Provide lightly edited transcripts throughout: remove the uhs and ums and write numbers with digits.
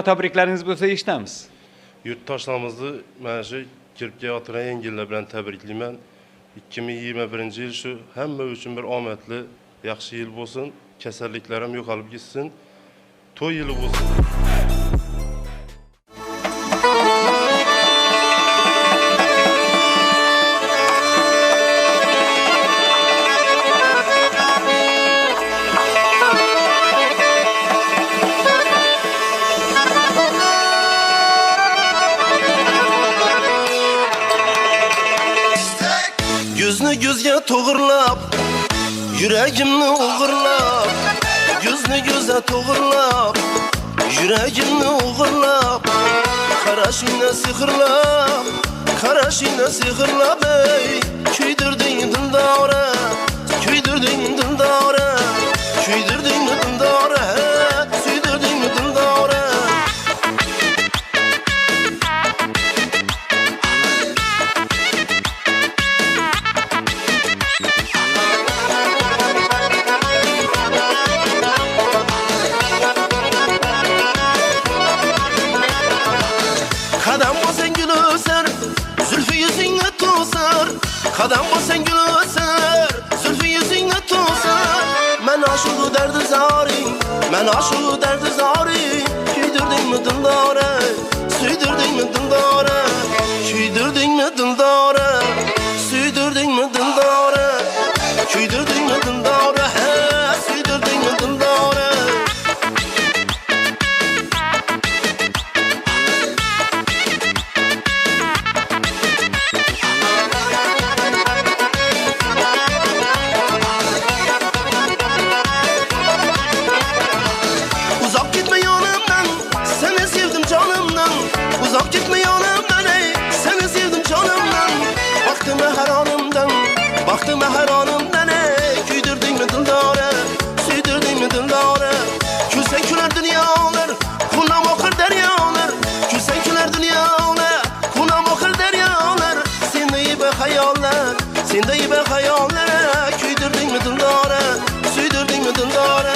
Tabrikleriniz bo'lsa eshitamiz. Yurtdoshlarimizni mana shu kirib kelayotgan yangi yillar bilan tabriklayman. 2021 yil shu hamma uchun bir omadli, yaxshi yil bo'lsin. Kasalliklar ham yo'qolib gitsin. To'y yili bo'lsin. Yüzni gözge to'g'irlab, yuragimni o'g'irlab, yuzni ko'zga to'g'irlab, yuragimni o'g'irlab, qarashingni sehrlab, qarashingni sehrlab, ey kuydirding dildora, kuydirding dildora, kuydirding dildora, suydirding dildora. Kadam bosan gül öser, zülfü yüzüne tosar. Kadam bosan gül öser, zülfü yüzüne tosar. Men aşığı derdi zari, men aşığı derdi zari. Küydürdün mü dildara, süydürdün mü dildara, küydürdün mü dildara, süydürdün mü dildara, küydürdün mü dildara, süydürdün mü dildara. Uzak gitme yanımdan, seni sevdim canımdan. Uzak gitme yanımdan, ey seni sevdim canımdan. Baktım her anımdan, baktım her anımdan, ey küydürdün mü dildara, süydürdün mü dildara. Külsen küler dünyalar, kunam okır deryalar. Külsen küler dünyalar, kunam okır deryalar. Sende iyi be hayaller, sende iyi be hayaller. Küydürdün mü dildara, süydürdün mü dildara,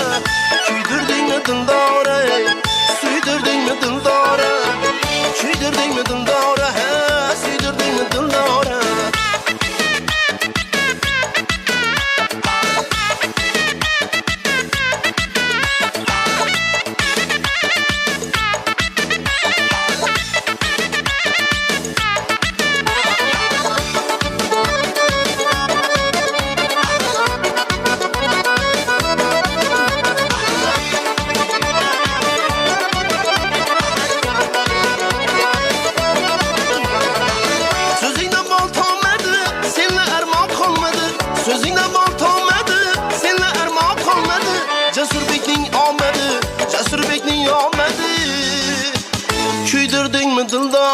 küydürdün mü dildara, süydürdün mü dildara, küydürdün mü dildara, süydürdün mü dildara. Sözünden bal olmadı, seninle erman kalmadı. Sözünden bal olmadı, seninle erman kalmadı. Cesur bekleyin olmadı, cesur bekleyin olmadı. Küydürdün mü dildara?